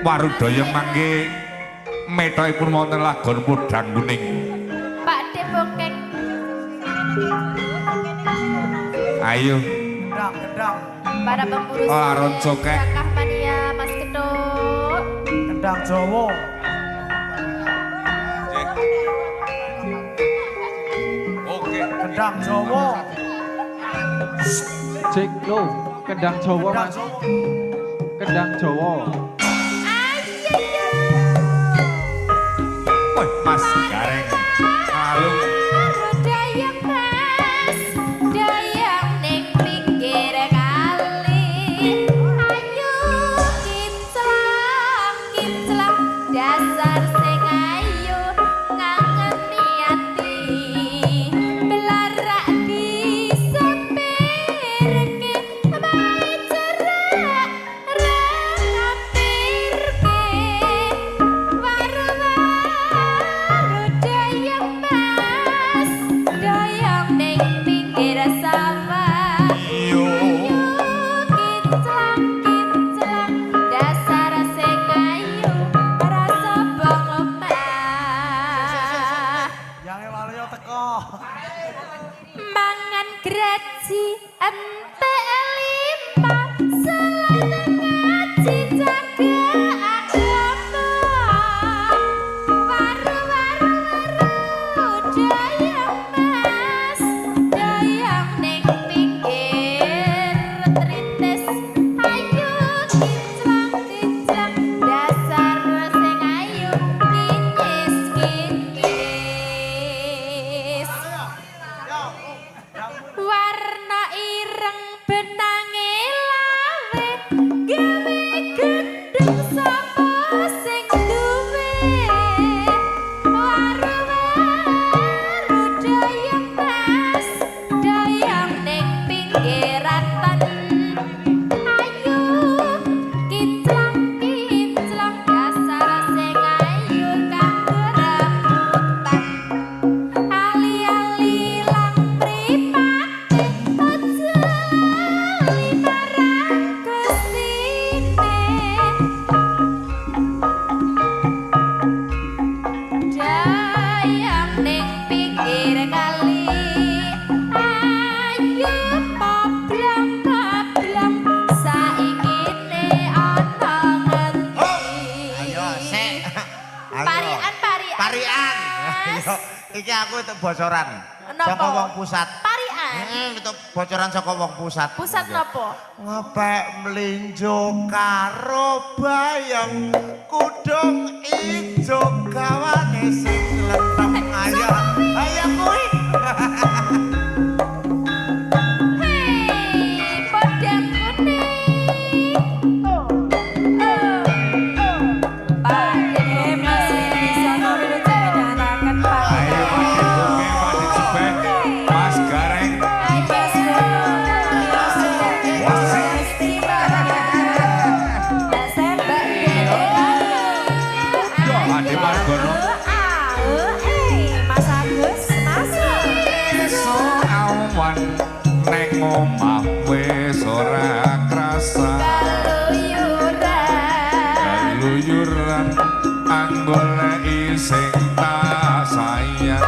Warudaya mangke metokipun wonten lagon Pudang Kuning. Pak De Bokeng. Ayo. Gendang. Para pemburu Laron cokek. Kakak Mania Mas Kedok. Gendang Jawa. Oke. Gendang Jawa. Cek lo, kendang Jawa Gendang Mas. Jawa. Kendang Jawa. Woi, Mas Gareng. Halo. Dayang Mas, dayang ning pinggir kali. Ayo kinclang dasar sing ayu ngangeni ati. Belarak disepirke bae cerak rangapirke. Waru-waru dayang Mas, dayang ning pinggir sawah. Iyo. Kinclang dasar sing ayu rasa bongomah. Yang waluyo teko. Mangan graji entek lima selalu ngaji jaga agama. Waru-waru dayang Mas, dayang ning pinggir tritis. Ayo kinclang dasar sing ayu kinyis-kinyis. Warna ireng benange lawe gawe gendeng sapa sing duwe. Waru-waru dayang Mas, dayang ning pinggiran ayo kinclang dasar sing ayu kanggo rebutan. Ali-ali lang mripate aja limarang Gustine. Dayang ning pinggir kali. Ayo poblang-poblang saikine ana ngendi. Ayo sik. Ayo. Parian. Parian. Mas. Ayo. Iki aku itu bocoran. Napa? Saka wong pusat. Parian. Itu bocoran saka wong pusat. Pusat nopo? Ngepek mlinjo karo bayang kudung ijo gawane sing lenteng ayo. Ayo kuwi. Hei, Podang Kuning. Pak De masih bisa membicarakan Pak De. Ayo Mas Dibonge, Mas Dijebek. Mas Gareng. Ayo Yo, Ade Margono. Mas Agus, masuk. Esuk awan ning omah wis ora krasa. Keluyuran anggoleki sing tak sayang.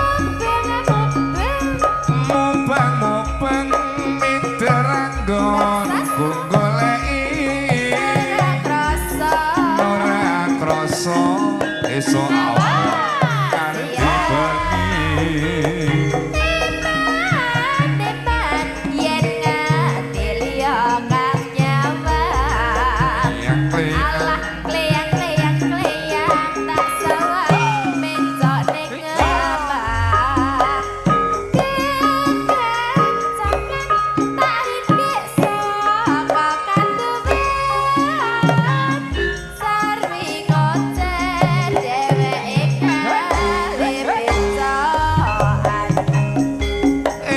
Mubeng-mubeng mideranggonku goleki ora krasa esuk awan kanthi bengi. Yang Alah kleyang-kleyang tak sawang mencok ning ngabah. Kencangan tarik saka kanduban. Sarwi ngocer dheweke kali bencokan.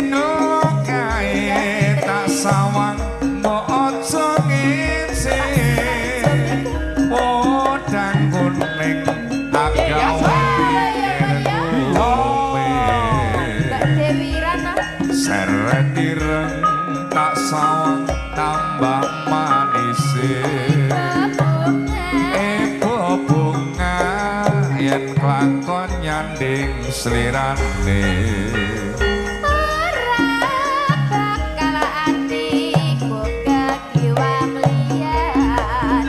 eno kae tak sawang mbok aja ngisi Podang Kuning agawe Mbak Dewi Rana. seret ireng tak sawang tambah manis. Ibu slirane ora bakal atiku kekiwang liyan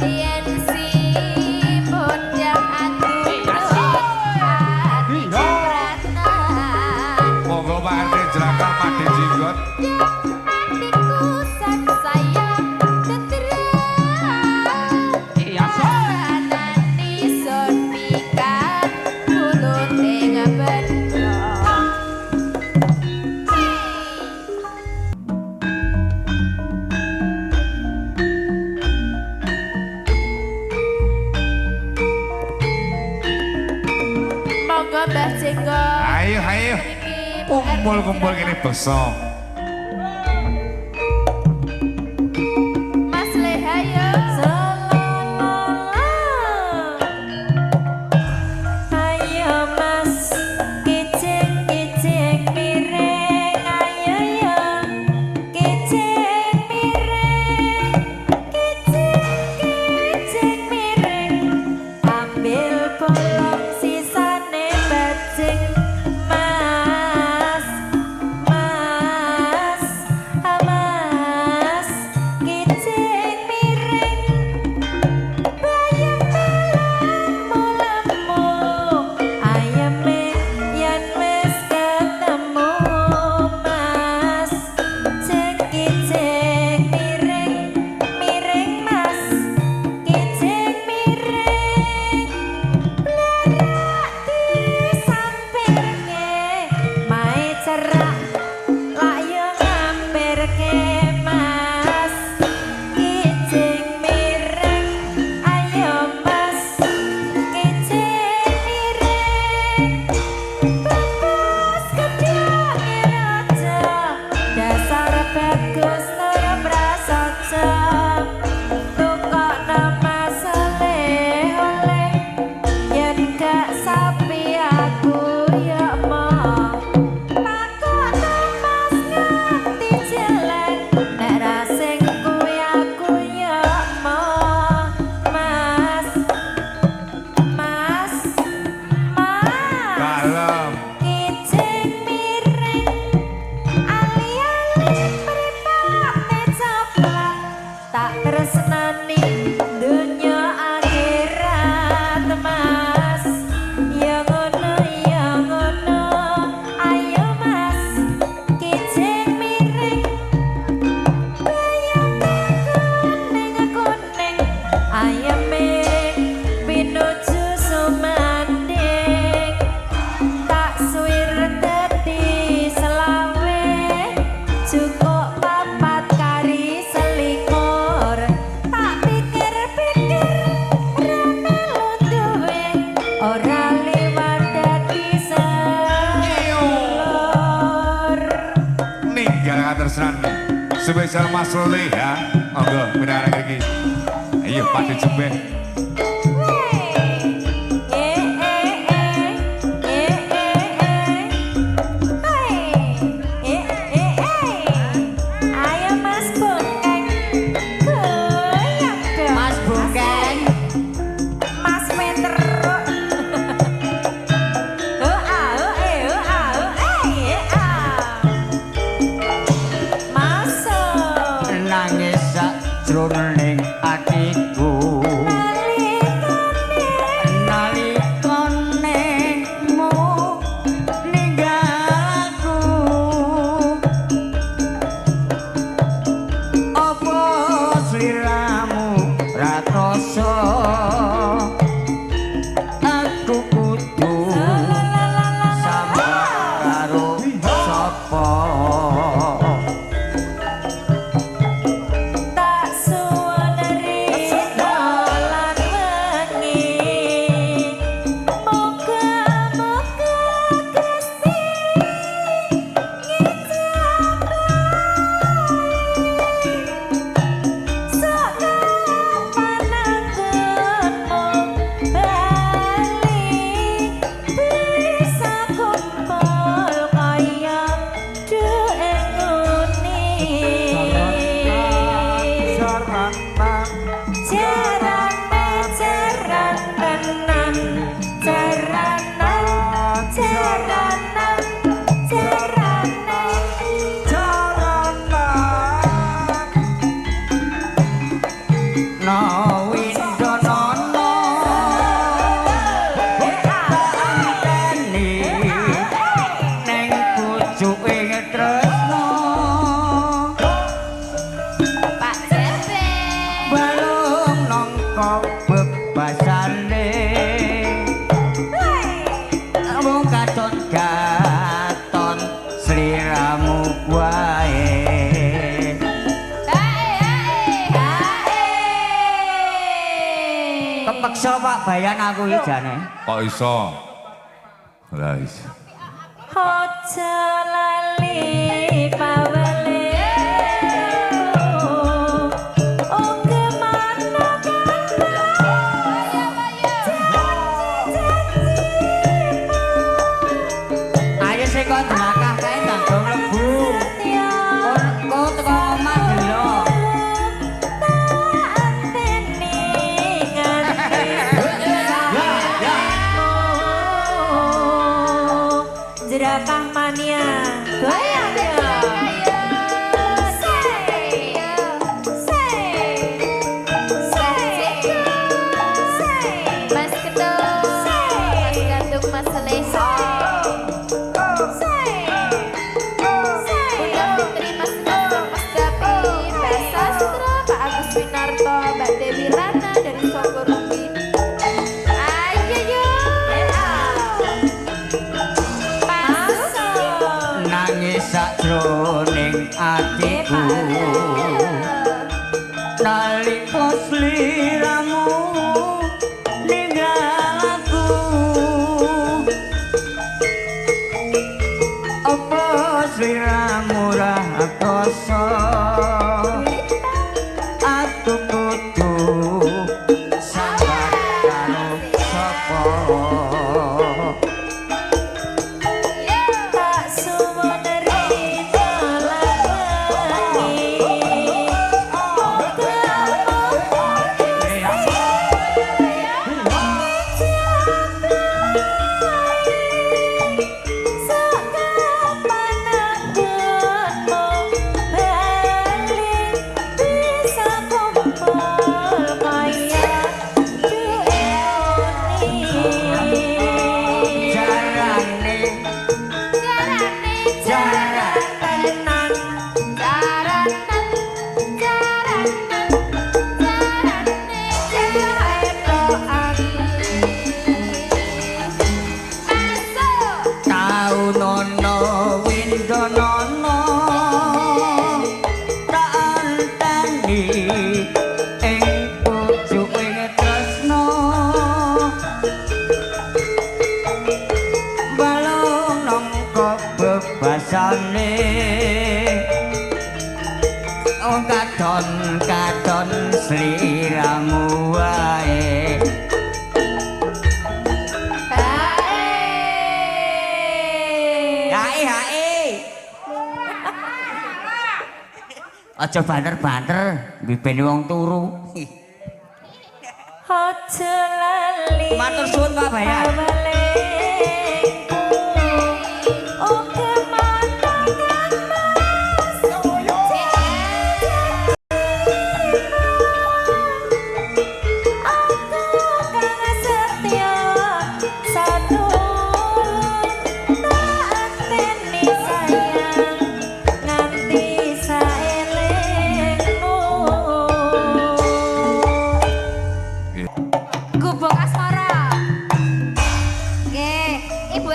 yen siput yang aturan monggo mate jrakal mati jinggot atiku sak sayang teteran Iya, Sok. anani son pikat kulute ngabendro monggo Mbah Jenggo ayo ayo kumpul-kumpul kene besok Mas Lehayo Ayo mas, kicing-kicing miring. Ayo ya, kicing miring. Kicing-kicing miring. Ambil bolong sisane bajing. Mas, mas, mas, kicing miring. Bayang lemu-lemu, ayame yen wis ketemu. Mas, sing kicing miring, miring mas, kicing miring. Blarak di sampirke, mae cerak, lak yo ngampirke. Mas, kicing miring, ayo mas, kicing miring. Bagus gedhange raja, dasar bagus tur prasaja. Tukokno mas oleh-oleh, yen gak sapi aku ya mau. Takokno mas nganti jelek, nek ra sing kuwi aku ya mau. Mas, mas, mas. kalem Kicing miring, ali-ali mripate coplak. Tak tresnani dunya akhirat. Mas, ya ngono, ayo mas, kicing miring. Bayame kuning-kuning, ayame pinuju sumanding. Tak suwir dadi selawe, cukup papat kari selikur. Tak pikir-pikir, rene lu duwe, ora liwat dadi selur. ninggal katersan spesial Mas Leha monggo minara iki ayo pati jembe Ayo Mas Bungkeng, goyang dong. Mas Bungkeng. Mas Peter. Masuk. nangis sakjroning atiku nalikane mu ninggalku apa sliramu ra krasa aku kudu sabar karo sapa Tak suwun rina peksa Pak bayan aku iki jane. Kok iso? Lah iso. Aja lali pawele. Oh kemana Ayo sik kon delakah kae ndang do mlebu. Kok teko omah delok. Jerakah mania goyang ya. Mas Kedung, Mas Gandung, Mas Lesa, Bunda Fitri, Mas Nasa, Mas Gapi, Mbak Sastra, Pak Agus Winarto, Mbak Dewi Rana dari Sokorogi. Ayo Nangis sakjroning atiku. Nalika sliramu ninggal aku. Apa sliramu ra koso? Aku kudu sabar karo sapa? Tak suwon rina lagi. Sekapan aku mau balik bisa kumpul kaya Juni. Jarane Jaranan tau nono windonono tak anteni ing pucuking tresno balung nangka bebasane kadon sliramu wae. Hae. Aja banter-banter, mbibeni wong turu. Aja lali Matur suwun Pak Bayan. pawalengku. Oh kemana aku kang setia satu tak anteni sayang nganti saelengmu. Gubuk asmara. Nggih, Ibu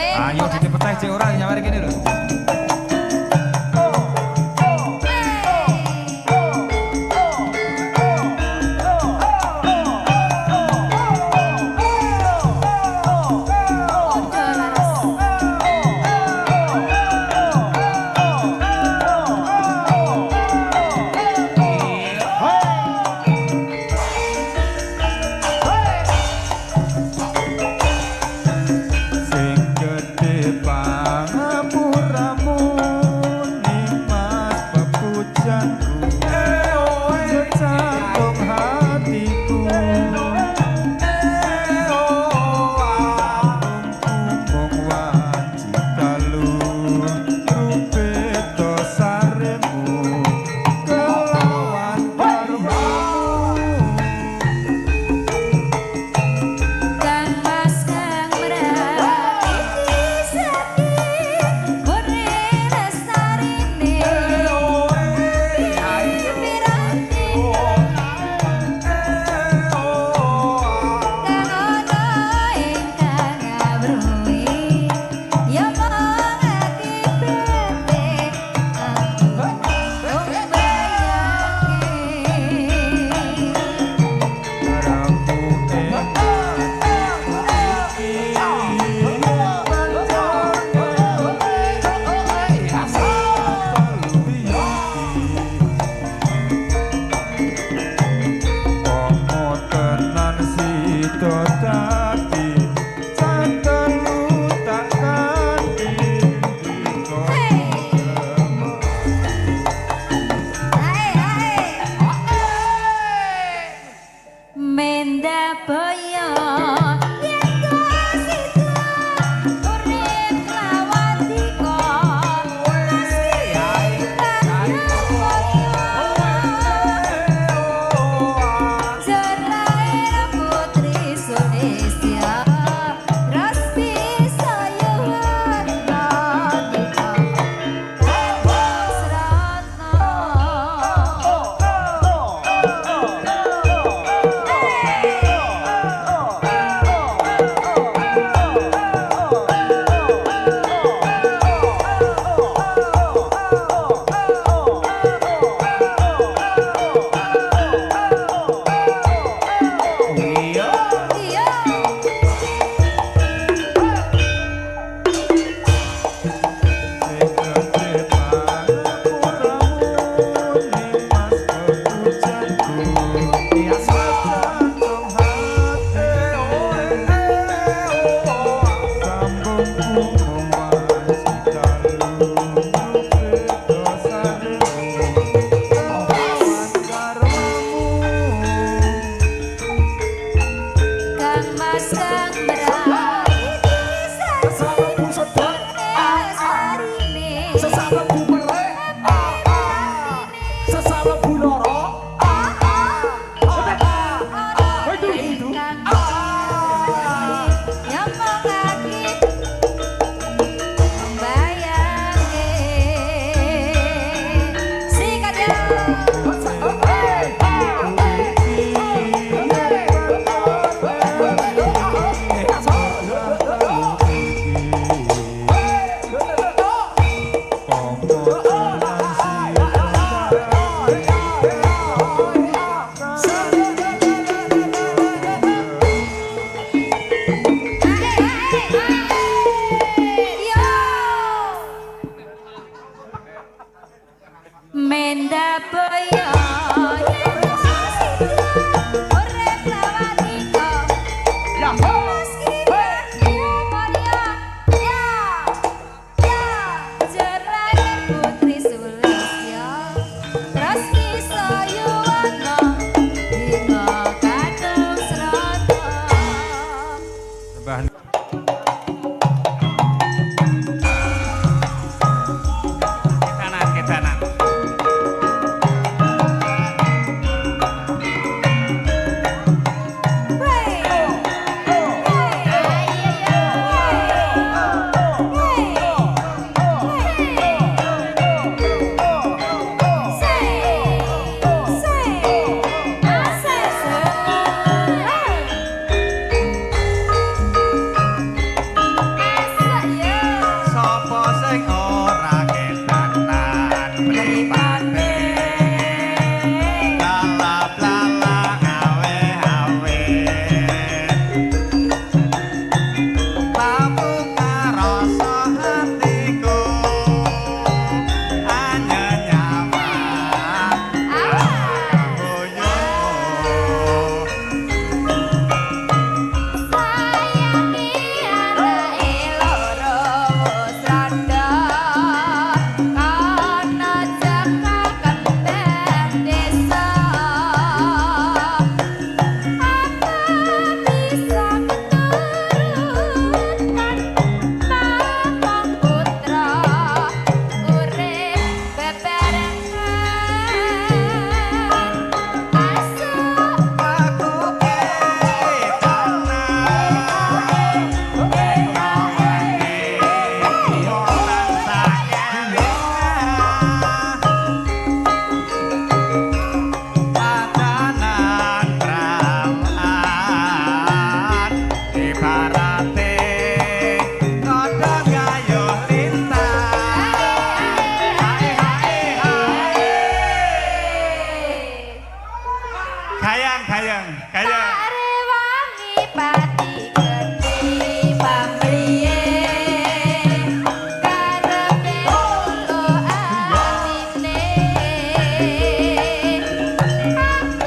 Pomo tenan sida dadi cantelu tak kanthi dika Menda boyo yen sida urip lawan dika Jalae putri Sunestia Rasmi sayuan dika Kang Mas Kang Meraih Sesama bumere. Sesama buloro. yang mengakit membayangke sikat ya Menda boyo yen urip lawan dika meski dia kaya ya jalae putri Sulistya Rasmi sayuwana dina kadung srata Sembah Ketanan. Sapa sing ora ketanan mripate lala awe Pamu karasa hatiku anyenyawa boyo Sayangi anake loro wis rada kana jaka kenten desa apa bisa keturunkan mamang putra urip bebarengan asuh aku Kayang. Sarewangi pati gede pamriye karepe ulo atine aku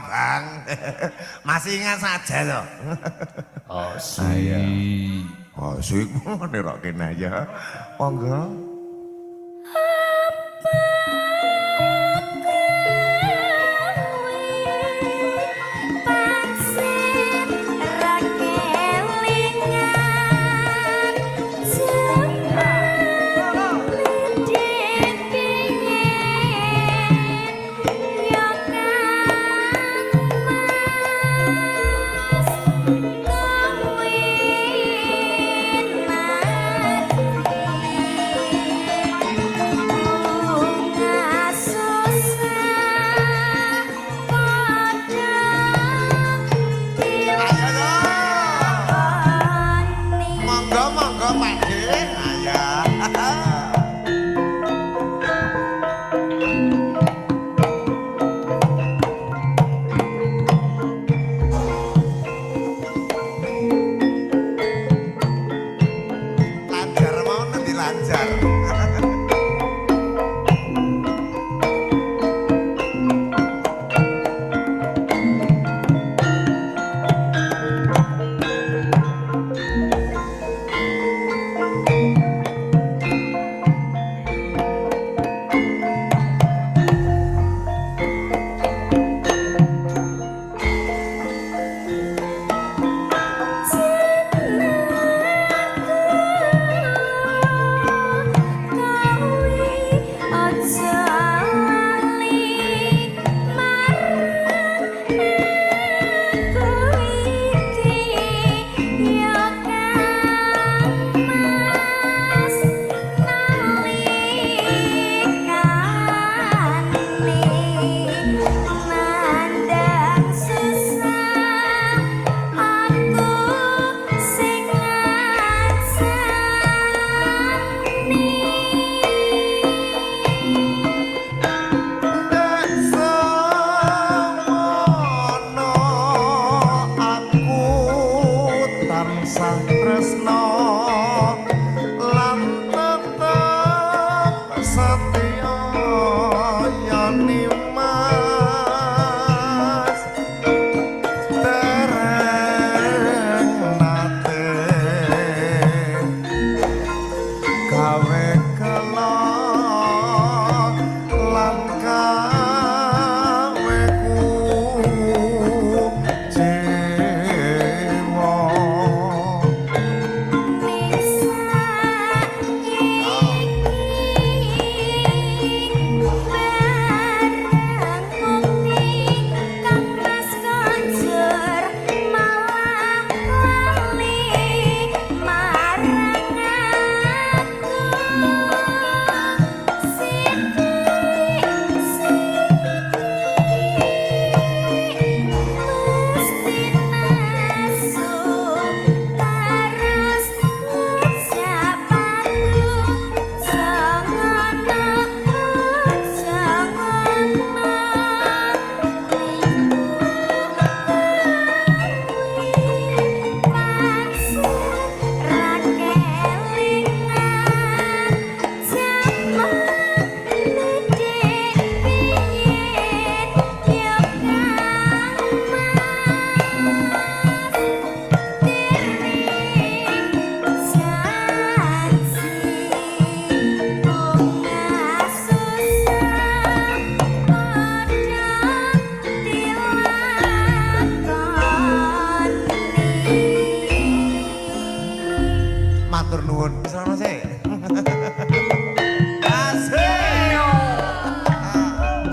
Bang. Masih ingat saja loh. Oh, Saya. Oh, sik nerokin aja. Monggo.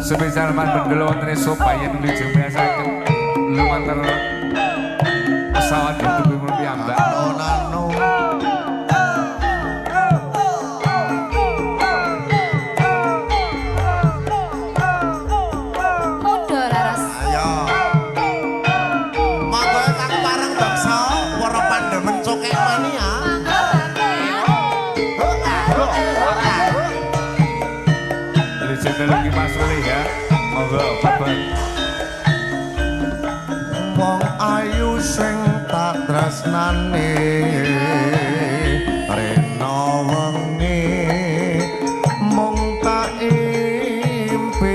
Sebesar man bendel wonten sopayen lujeng biasaken lumantar pesawat itu piyambak. Nano. Muda laras. Ayo. Monggo kang pareng baksa para pandemen cokek mania. Lagi Mas Uli ya, monggo bapak. Wong ayu sing tak tresnani rena wengi mung tak impi-impi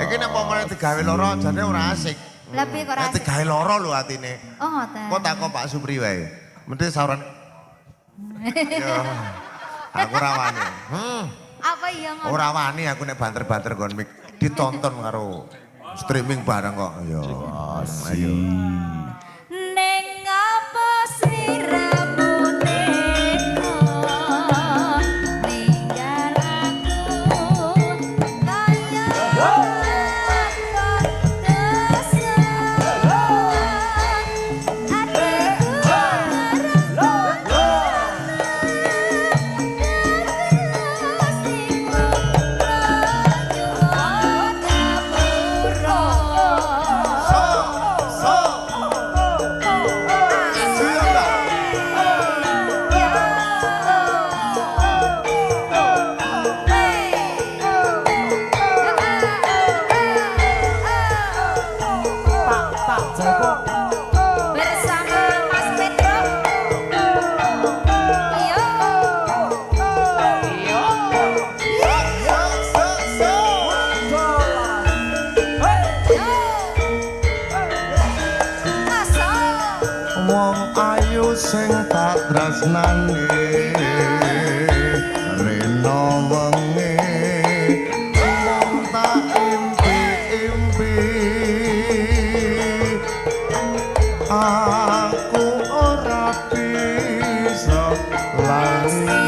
Iki nek pomone digawe loro jane ora asik. Lebih kok Nek rasik. digawe loro lho atine. Oh ngoten. Kok takon Pak Supri wae. Mesti sauran. Ya. Aku ora wani. Apa iya ngono? Ora wani aku nek banter-banter kon mik ditonton karo streaming bareng kok. Ya, ayo. Ning apa sliramu teko ninggal aku kaya bersama Mas Petro. Wong ayu sing tak tresnani rena wengi wong tak impi-impi aku ora bisa lali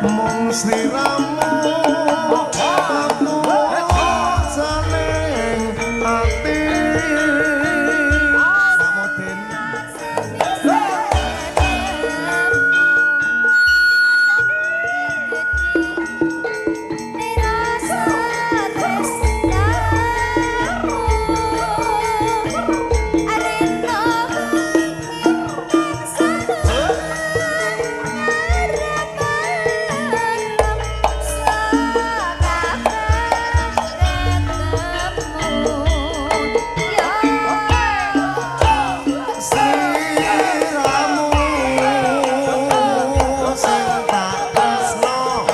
mung sliramu aku saling ati Samudin sliramu sing tak tresno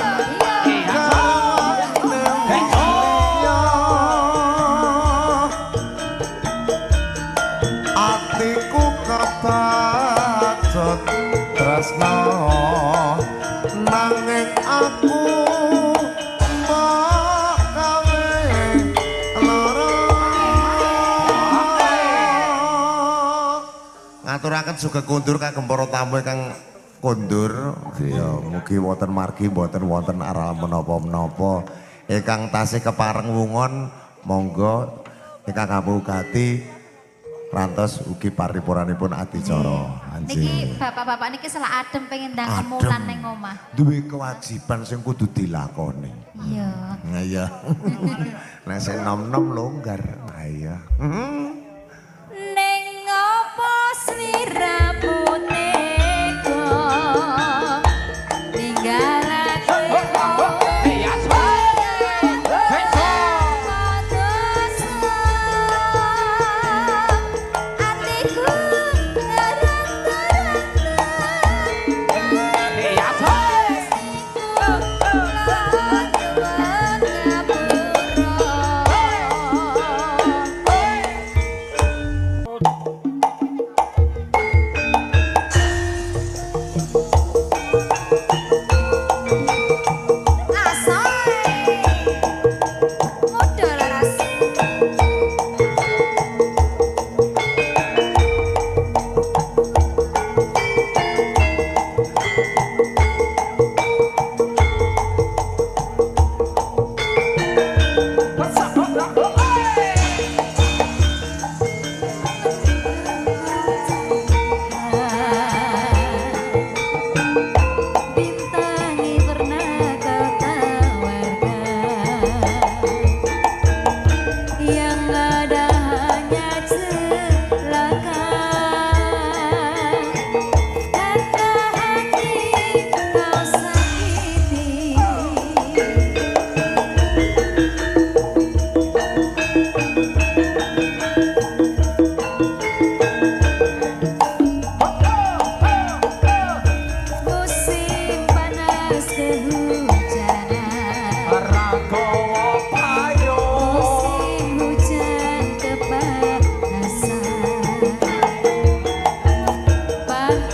atiku kebacut tresno nanging aku mbok gawe lara ngaturaken sugeng kundur kagem para tamu ingkang kundur ya mugi wonten margi mboten wonten aral menapa-menapa ingkang tasih kepareng wungon monggo ingkang kamugati rantos ugi paripuranipun adicara Niki anjing bapak-bapak niki salah adem pengen ndang Adem. kemulan ning omah. duwe kewajiban sing kudu dilakoni Iya. nah iya nek sing nom-nom longgar nah iya Ning apa sliramu teko ninggal aku atiku ngarang-ngarang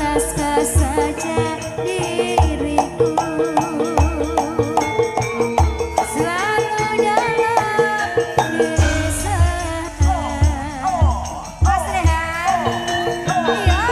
pantaskah saja diriku selalu dalam keresahan. Mas Rehan, iya.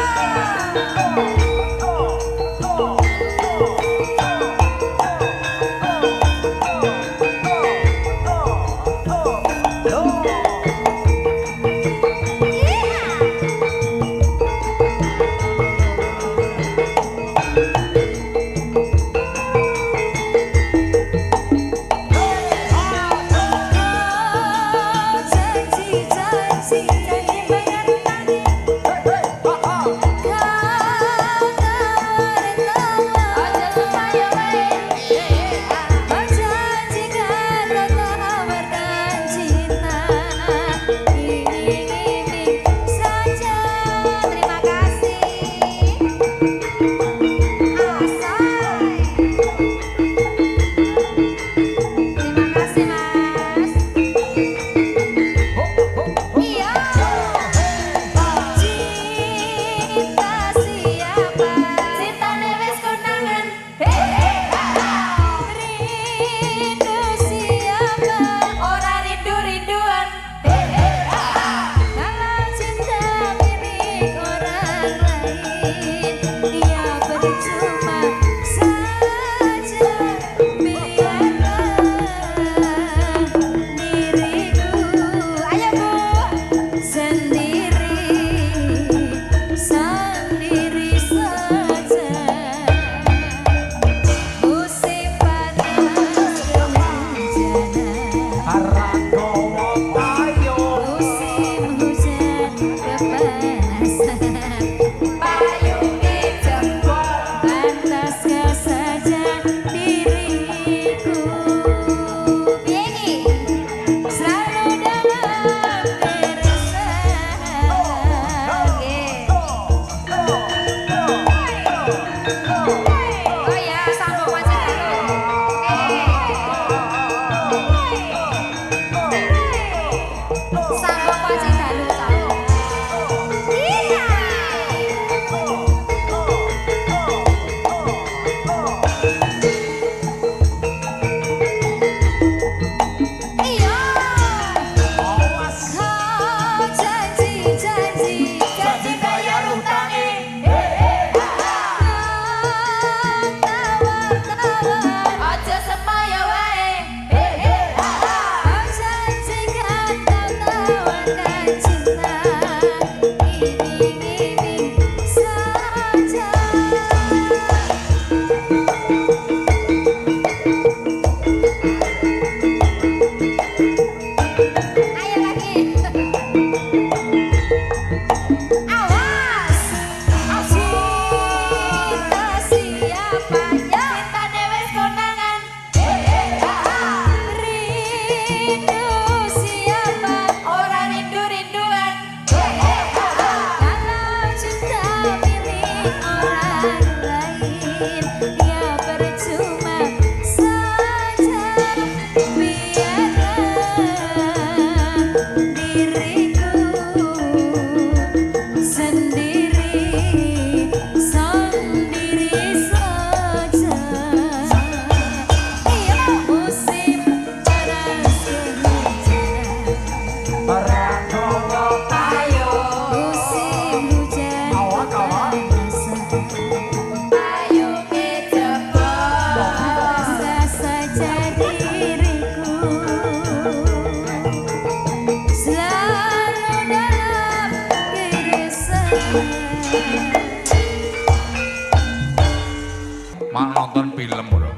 Mak nonton film bro.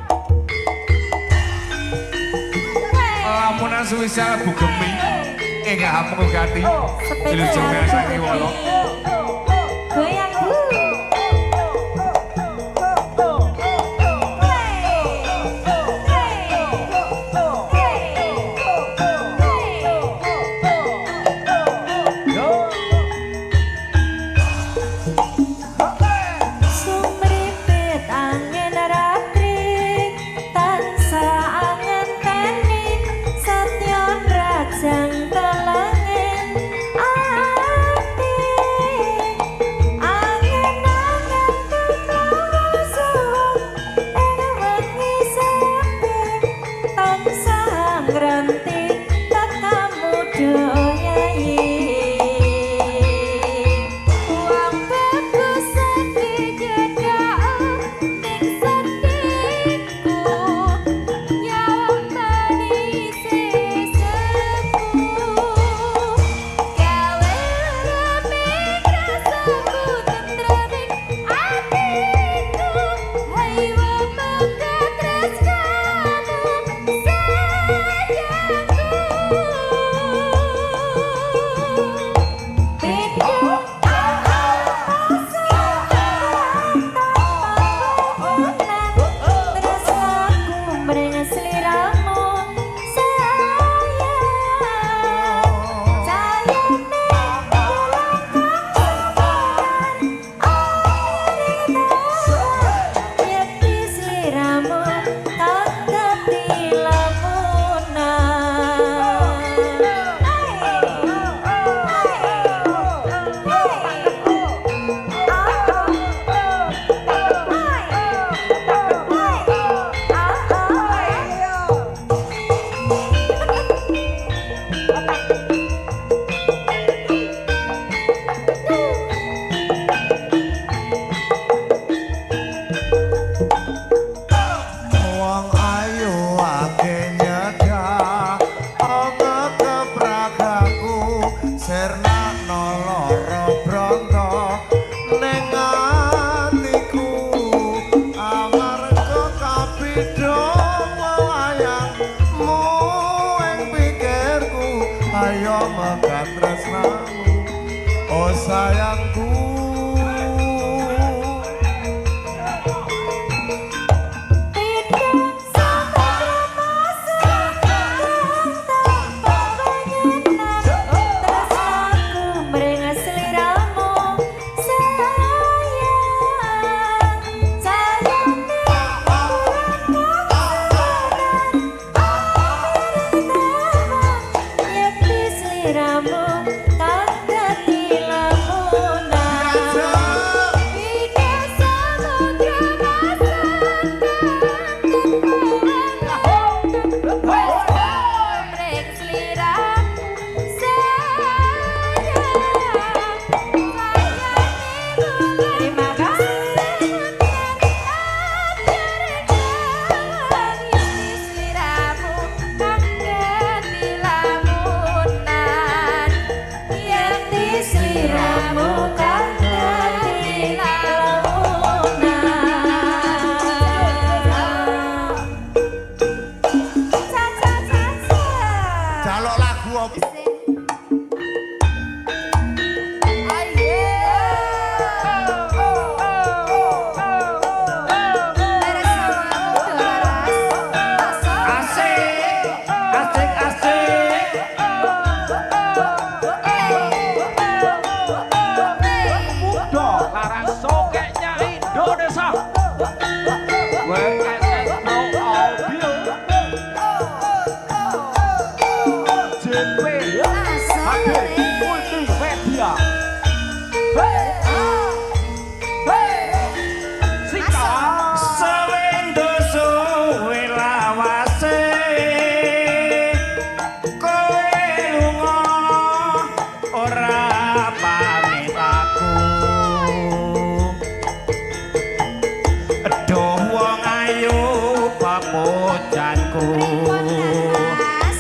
Lamunan suwisal bugemi enggak hamung gati. Ilujeng saiki wolo. Goyang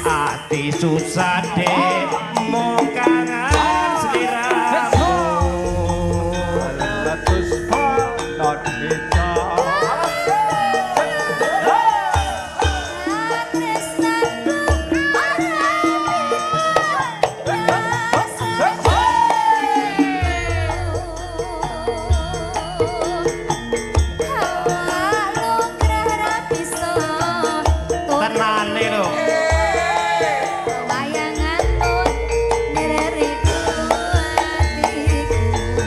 ati susah dek mau kangen seliramu Letus balon hijau. tenane lho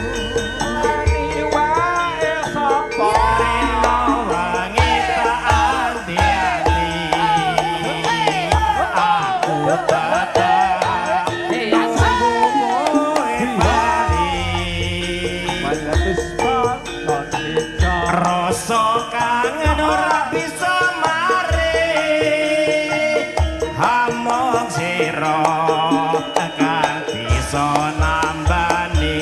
Nani wae sapa. rino wangi tak ati-ati aku datang nunggumu bali Letus balon hijau. rasa kangen ora bisa mari hamong sira kang bisa nambani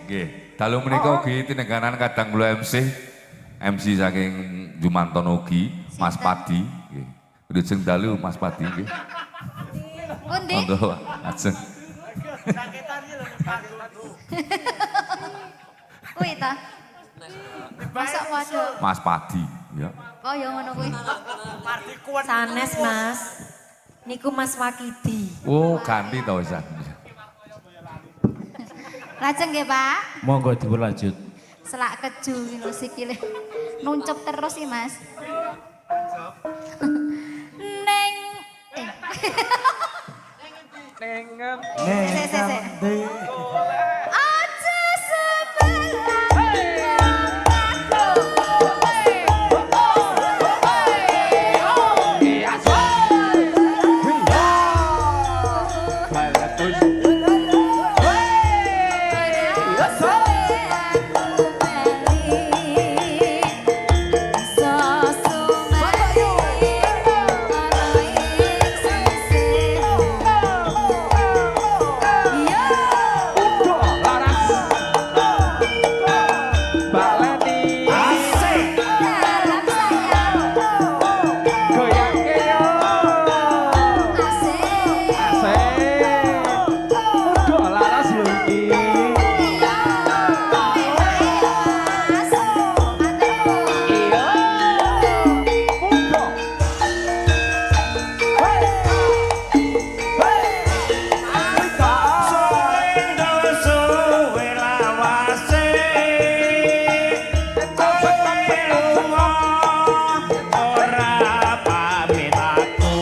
Nggih, dalu menika ugi tinengganan kadang kula MC saking Jumanton ugi, Mas Padi nggih. Lajeng dalu Mas Padi nggih. Pundi? Monggo lajeng. Kuwi ta? Masak waduh. Mas Padi ya. Oh ya ngono kuwi. Sanes Mas. Niku Mas Wakidi. Oh, ganti to wisan. Lajeng nggih, Pak. monggo dilanjut Selak keju lho sikile. Nuncup terus sih, Mas. Neng Nengen. Sik. Aja sebelah Letus laras. Baleni asik goyang keyo. Asik. Udah laras lho iki. Iya. Udah. Salindo suwe lawase kowe lunga ora pamit aku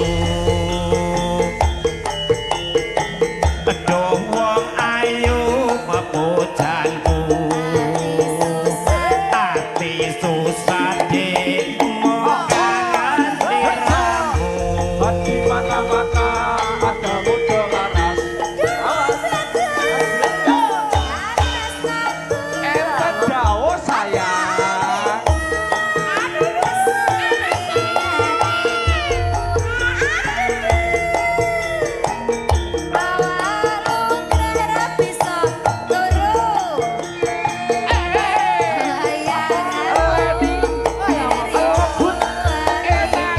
aduh wong ayu pepujanku ati susah dik mau kangen sliramu Di mana-mana ada muda laras. Ente dawa sayang. Enak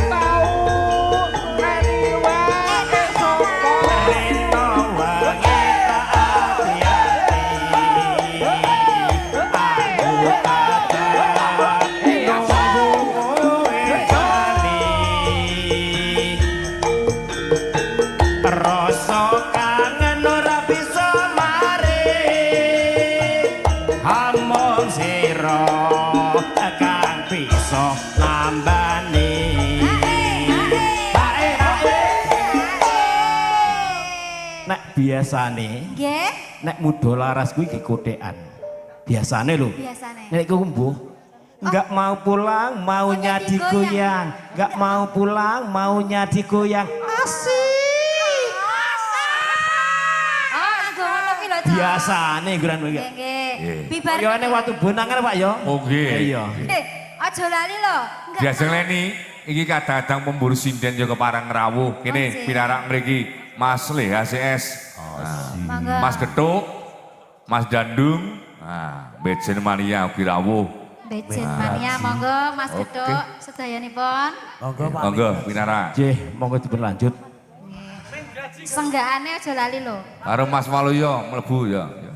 tau Nani wae sapa. rino wangi tak ati-ati aku datang nunggumu bali rasa kangen ora bisa mari hamong sira kang bisa nambani nek biasane Nggih, nek muda laras kuwi iki kotekan biasane lho biasane. nek iku mbuh enggak mau pulang maunya digoyang enggak mau pulang maunya digoyang asik Oh, nggo ngono ki lho, Cak. biasane guran iki Nggih. Bibar. yo nek waktu bonangan Pak yo Oh nggih. iya Aja lali lho. Enggak. Biasa leni iki kadang-kadang pemburu sinden yo keparang rawuh. Kene Masih. pinarak mriki Mas Le HCS. Mangga. Mas Getuk, Mas Dandung, nah, Bejen Mania ugi rawuh. Bejen mania monggo Mas Oke. Geduk sedayanipun. Monggo Pak. Monggo Winara. Jih, monggo dipun lanjut. Senggaane aja lali lho. Karo Mas Waluyo mlebu ya. Ya.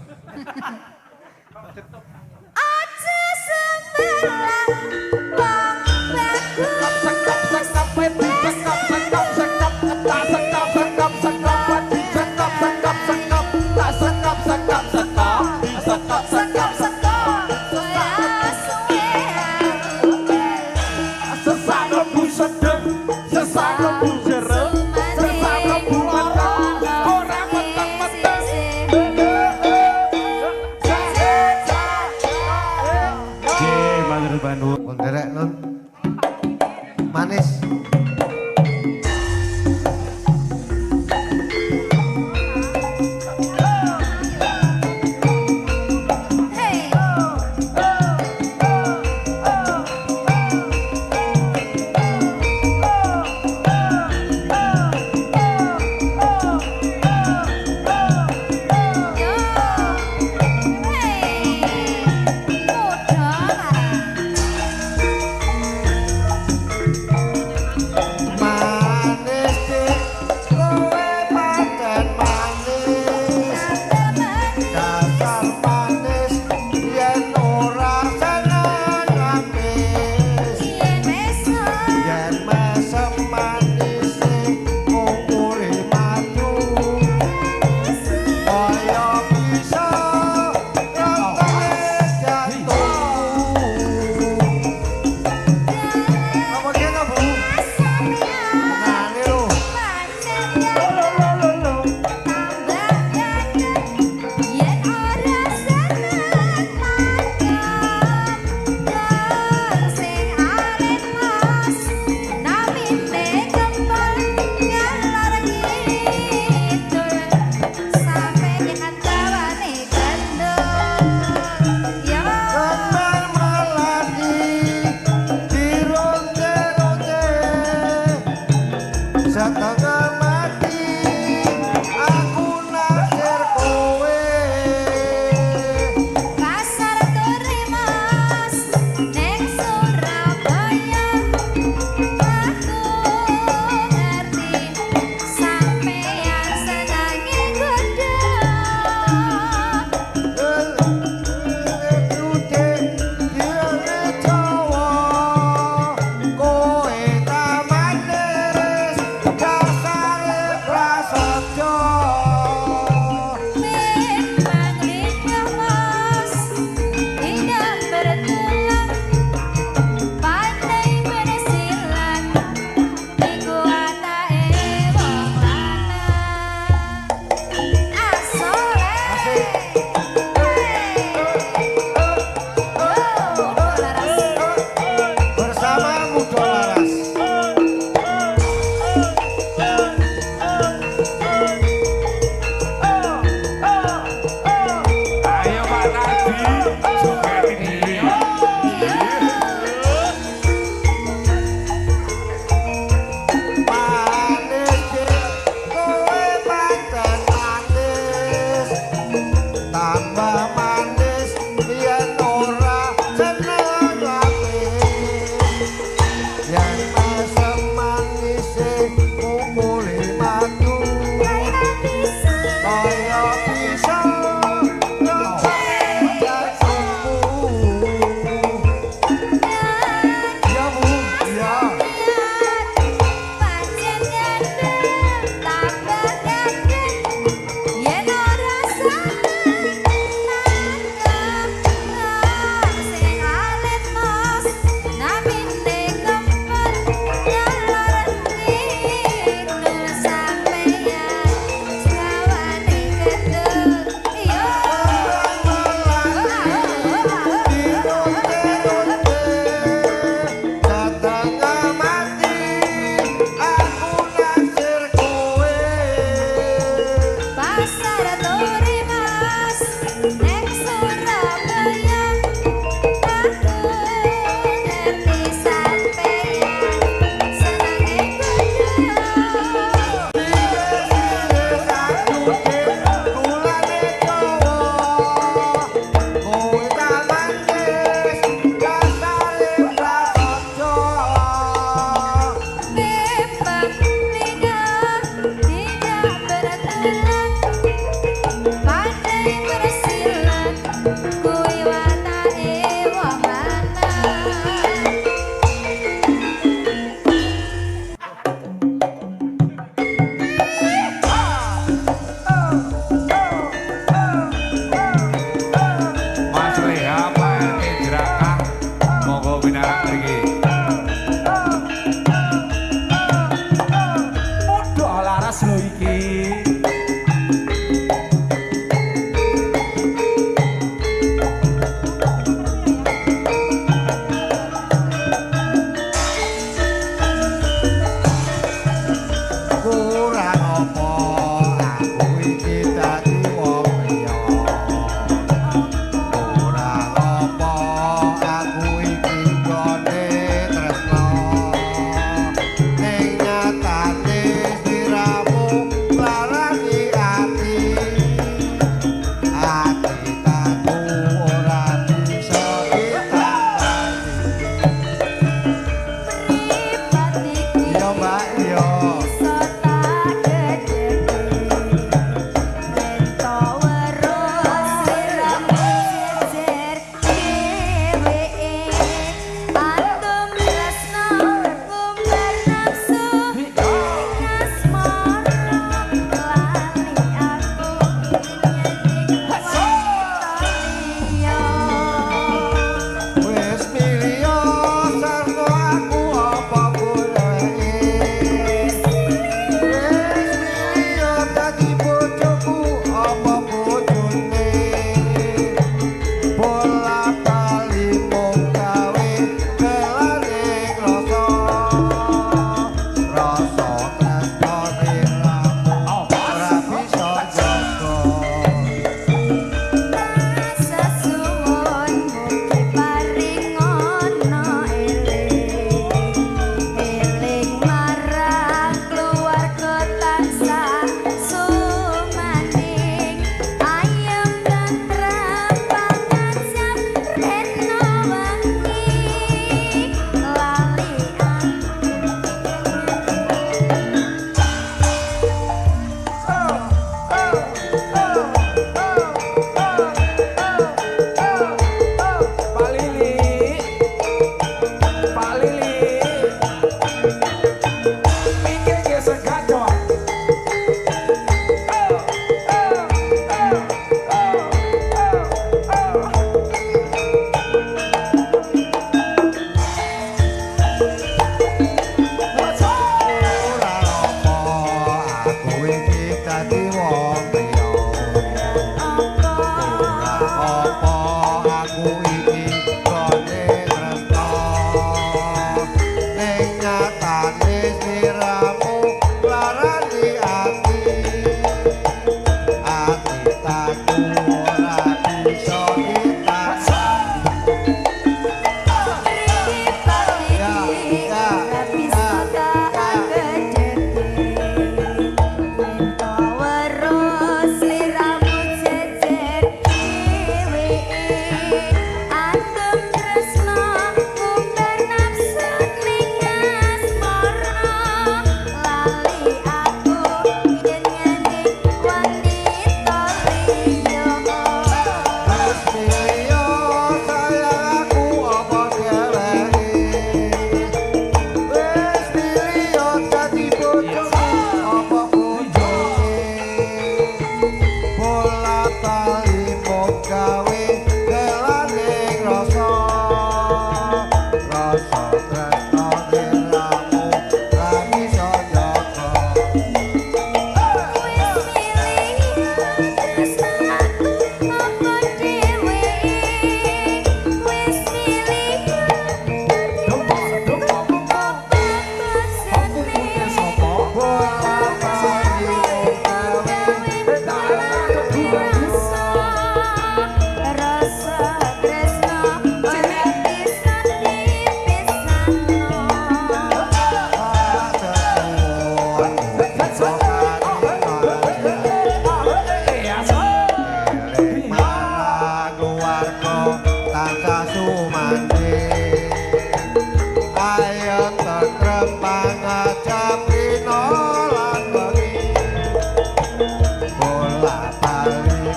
Aja sembarang wong bagus. Sekap sekap peti sekap sekap sekap tak sekap sekap sekap peti sekap sekap sekap tak sekap sekap sekap sekap sekap sekap sesak lebu sedeng sesak lebu jeruk sesak lebu matang orang meteng-meteng Jih, matur nuwun. Pun derek nun. Manis.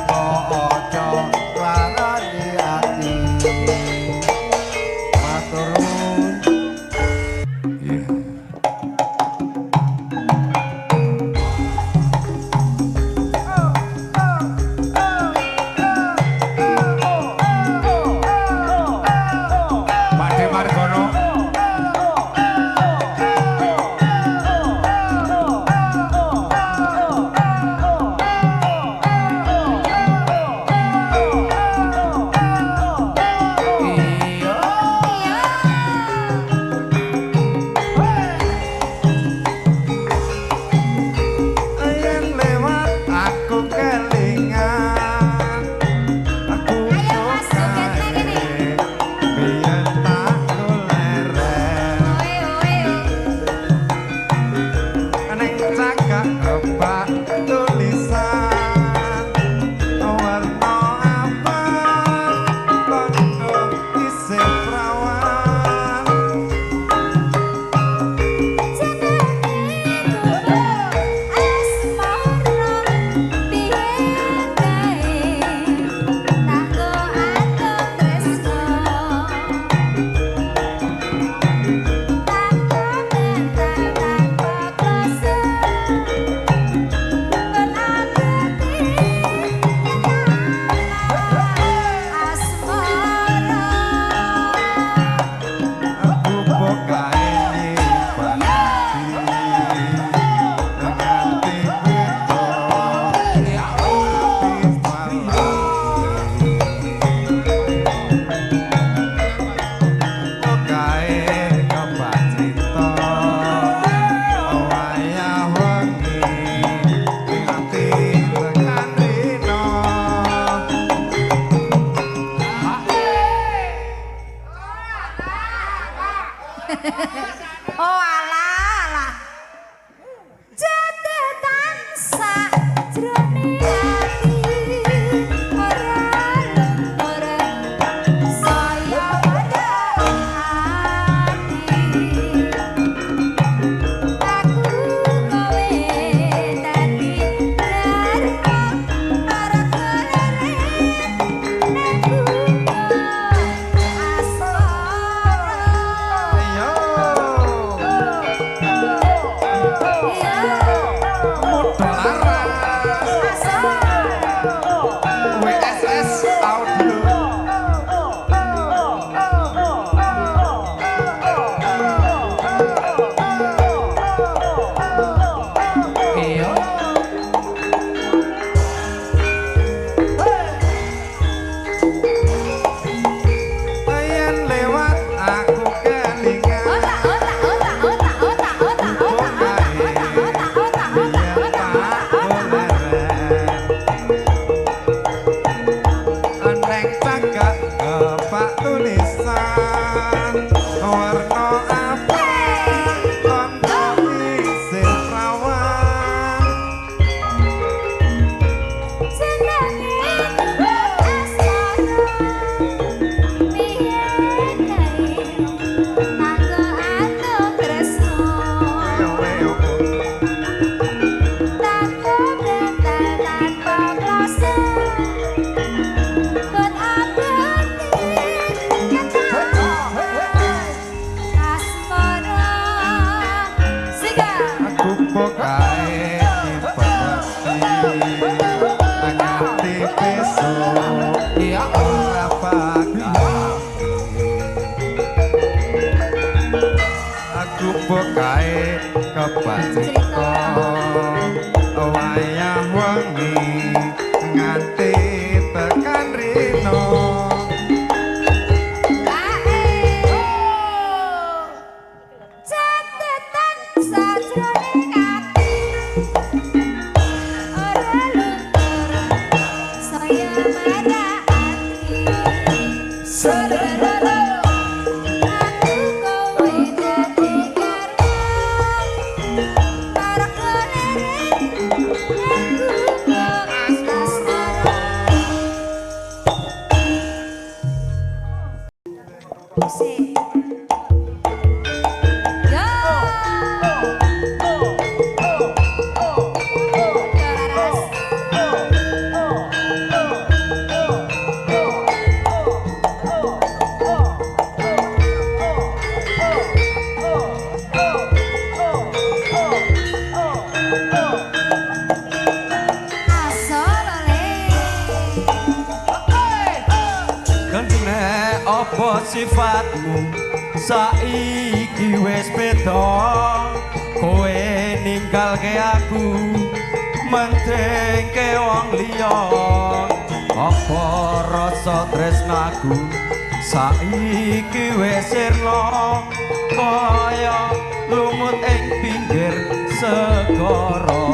kok aja larani ati matur nuwun. Iya. Pak De Margono. Yen lewat aku kelingan aku Ayo, Mas, joget lagi nih. biyen tak goleren ning cagak kebak tulisan warna abang tondo isih prawan aku bokae nyimpanati nganti beda bokae kembang cita wayah wengi nganti tekan rino. Oh alah jatuh tansah jroning ati ora saya pada ati aku kowe dadi darma para kelere aku asmara Yo, modal laras WSS Audio. Iya. Yen lewat aku kelingan Neng cagak kepak tulisan warna abang tondo isih prawan aku bokae nyimpen nganti besok ya ora bakal aku bokae kebak cita wayah wengi nganti tekan rino. Apa sifatmu saiki wis beda, kowe ninggalke aku mendengke wong liya. Apa rasa tresnaku saiki wis sirna, kaya lumut ing pinggir segara.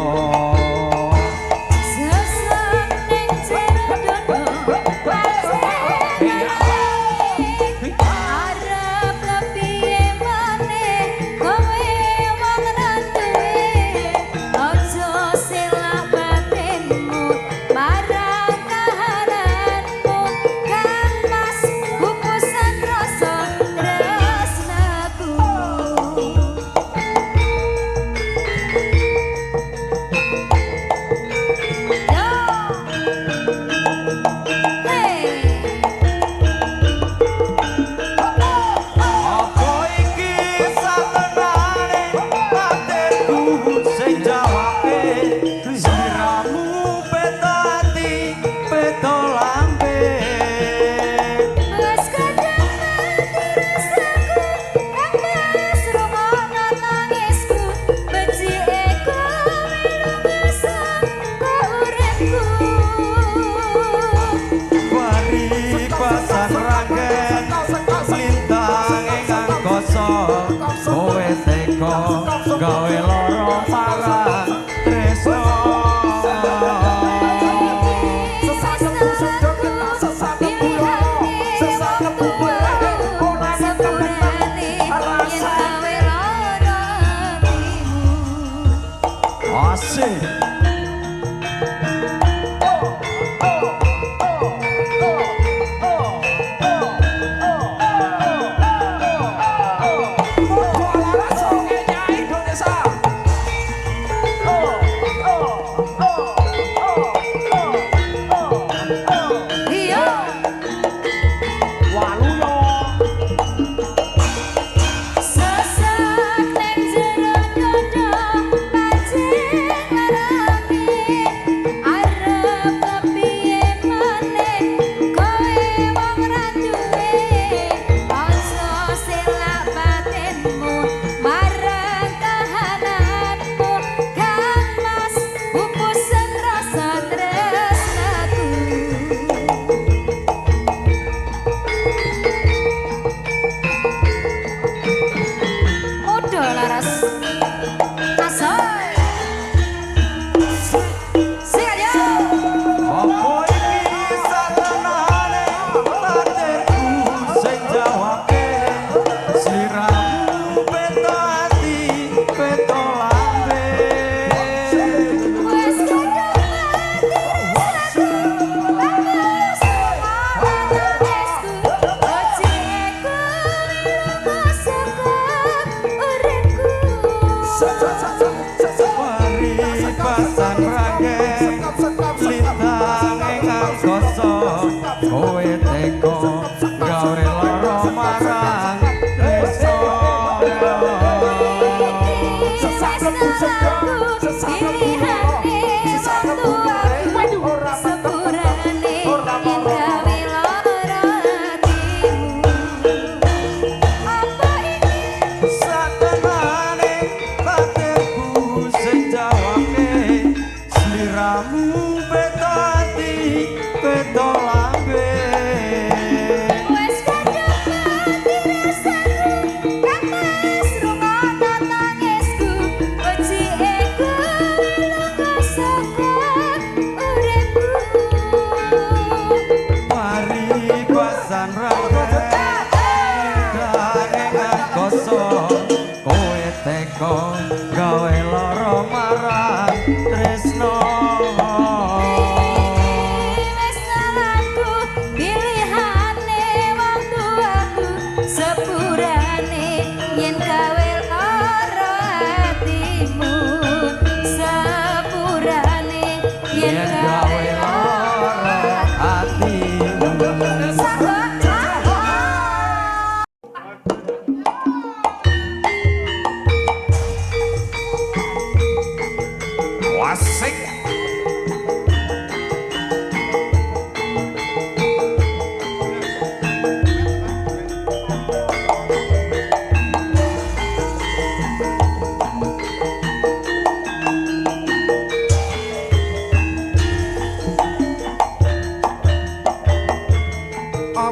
Gawe loro marang tresno. Sesakepu sedok kena sesakepu loro. Sesakepu berani ora sepurane yen gawe loro atimu. Asik. Kowe teko gawe loro marang tresno. Sesakepu sedok pilihane waktu aku ora sepurane yen gawe loro atimu. Apa iki satenane batirku sing jawabke sliramu beto ati beto lambe. wis kadung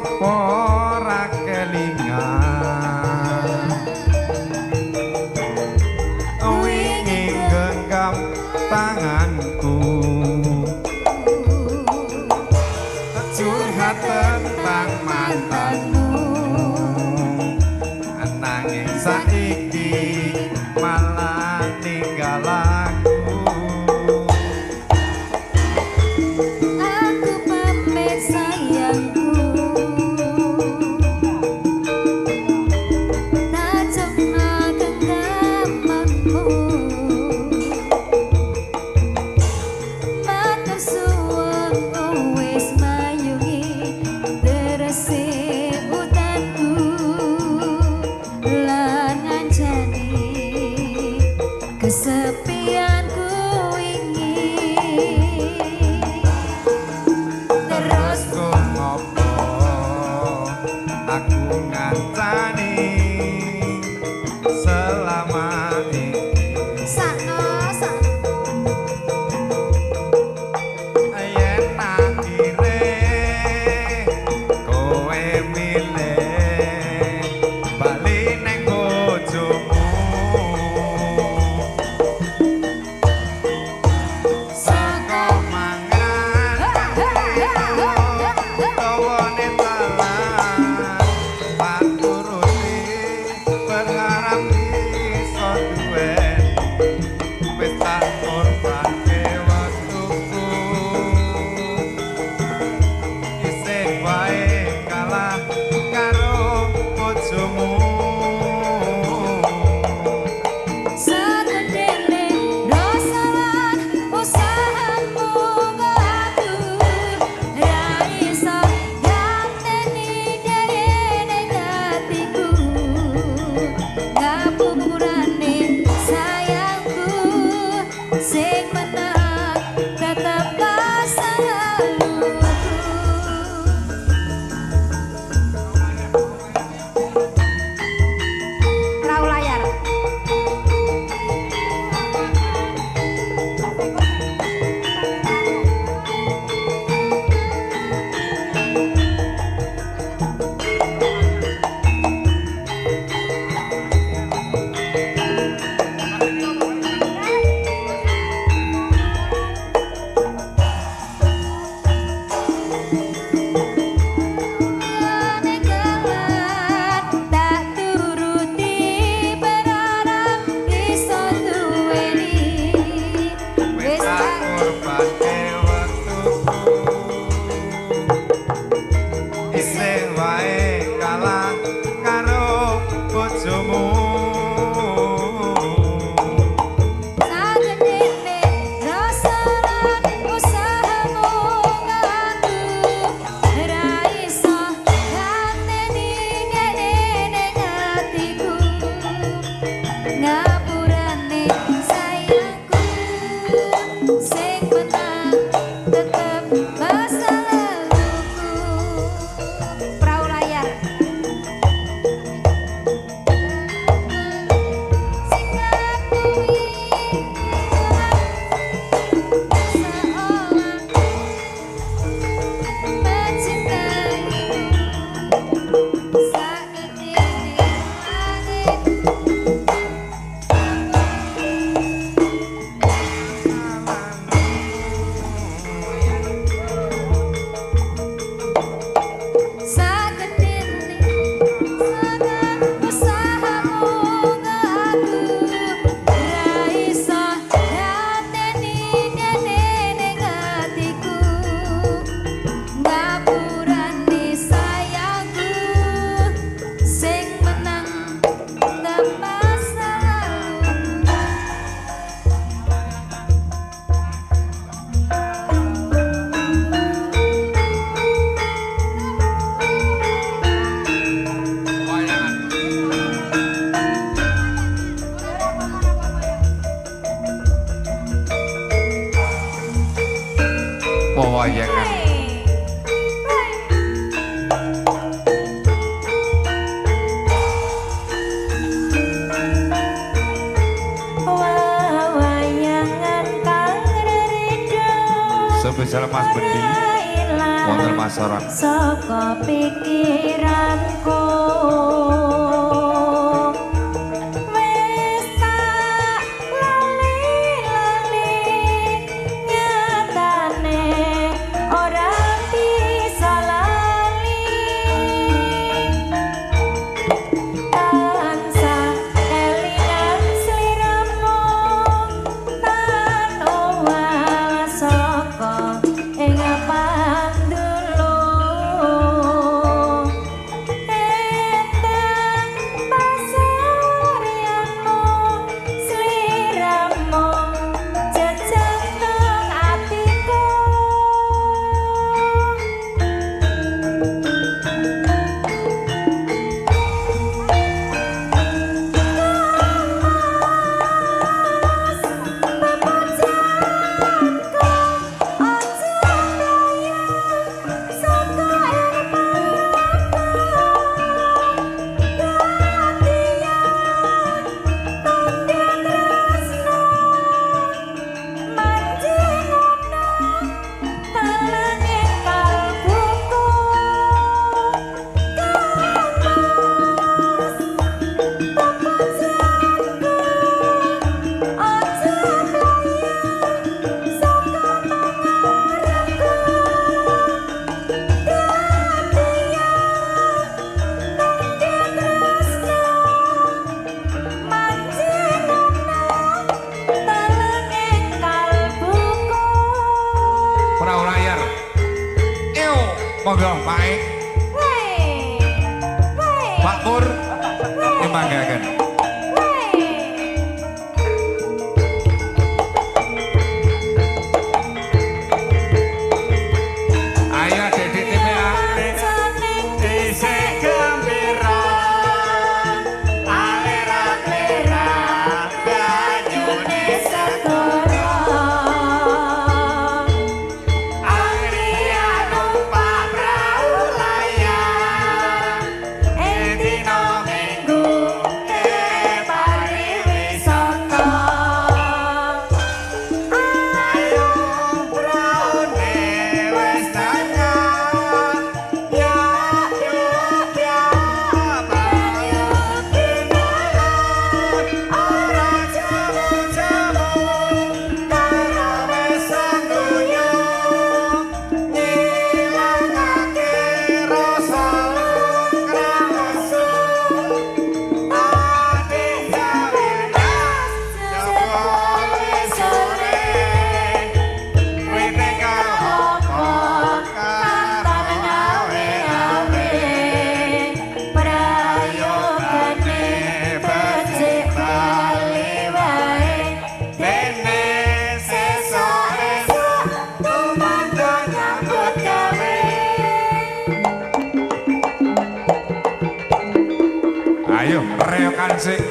apa ora kelingan wingi genggam tanganku curhat tentang mantanmu nanging saiki malah ninggal aku. Aku pamit sayangku, tak cuma genggamanmu. Matur suwun wis mayungi teresi utanku lan ngancani kesepian. Sorot. saka pikiranku wis tak lali-lali nyatane ora bisa lali tansah kelingan sliramu tan owah saka ing pandulu endang pasaryanmu sliramu jejak nang atiku Ora layar. Ew, monggo Pak E. Pak Pur. Dimanggaken. Ayo Dedik TPA. Isih gembira alera-alera banyune Angria numpak prau layar dina Minggu pari wisata ayo praune wis tengah ya yuk ya bayu kinalan ora jamu-jamu karo wis sangguyu ngilangake rasa krasu ati jawinas jawale sore wite kaopo kantan ngawe-awe prayogane becik bali wae dene sesuk-esuk tumandang nyambut gawe Ayo reokan sik.